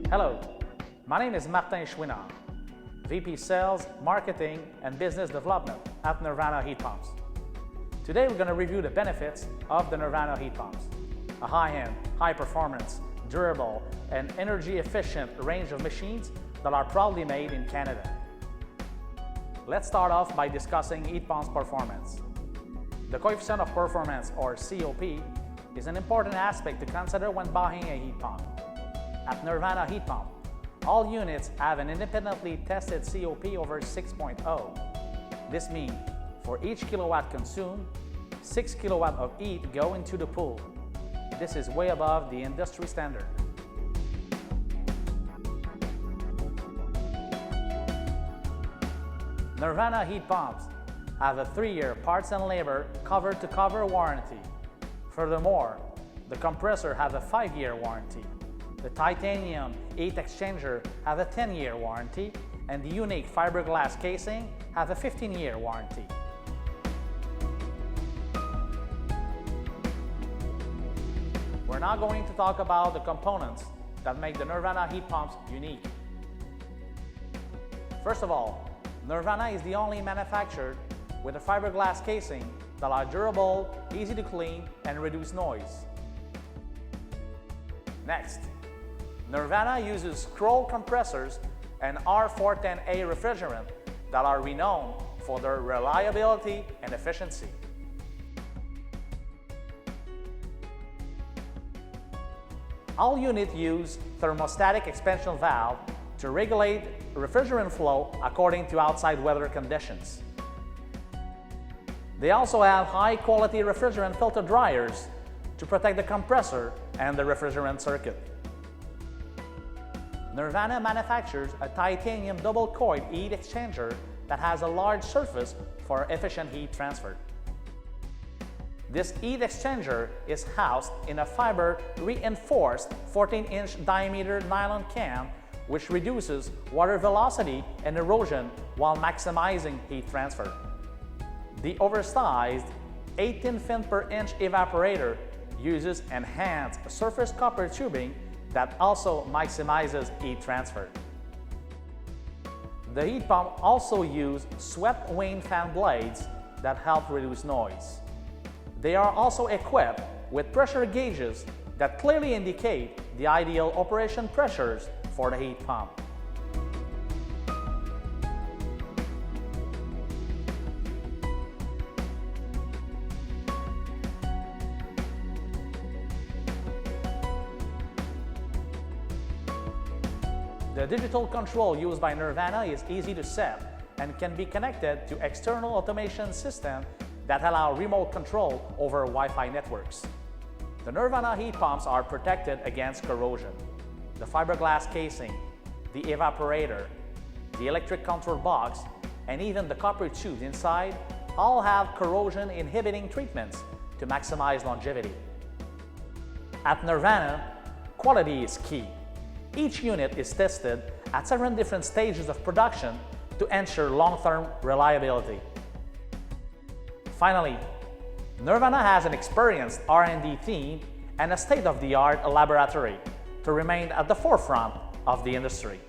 Hello, my name is Martin Chouinard, VP Sales, Marketing, and Business Development at Nirvana Heat Pumps. Today we're going to review the benefits of the Nirvana heat pumps, a high-end, high-performance, durable, and energy-efficient range of machines that are proudly made in Canada. Let's start off by discussing heat pumps performance. The coefficient of performance, or COP, is an important aspect to consider when buying a heat pump. At Nirvana Heat Pump, all units have an independently tested COP over 6.0. This means for each kilowatt consumed, 6 kilowatt of heat go into the pool. This is way above the industry standard. Nirvana heat pumps have a 3-year parts and labor cover-to-cover warranty. Furthermore, the compressor has a 5-year warranty. The titanium heat exchanger has a 10-year warranty, and the unique fiberglass casing has a 15-year warranty. We're now going to talk about the components that make the Nirvana heat pumps unique. First of all, Nirvana is the only manufacturer with a fiberglass casing that are durable, easy to clean, and reduce noise. Next, Nirvana uses scroll compressors and R410A refrigerant that are renowned for their reliability and efficiency. All units use thermostatic expansion valve to regulate refrigerant flow according to outside weather conditions. They also have high-quality refrigerant filter dryers to protect the compressor and the refrigerant circuit. Nirvana manufactures a titanium double-coiled heat exchanger that has a large surface for efficient heat transfer. This heat exchanger is housed in a fiber-reinforced 14-inch diameter nylon can, which reduces water velocity and erosion while maximizing heat transfer. The oversized 18 fin per inch evaporator uses enhanced surface copper tubing that also maximizes heat transfer. The heat pump also uses swept vane fan blades that help reduce noise. They are also equipped with pressure gauges that clearly indicate the ideal operation pressures for the heat pump. The digital control used by Nirvana is easy to set and can be connected to external automation systems that allow remote control over Wi-Fi networks. The Nirvana heat pumps are protected against corrosion. The fiberglass casing, the evaporator, the electric control box, and even the copper tubes inside all have corrosion-inhibiting treatments to maximize longevity. At Nirvana, quality is key. Each unit is tested at 7 different stages of production to ensure long-term reliability. Finally, Nirvana has an experienced R&D team and a state-of-the-art laboratory to remain at the forefront of the industry.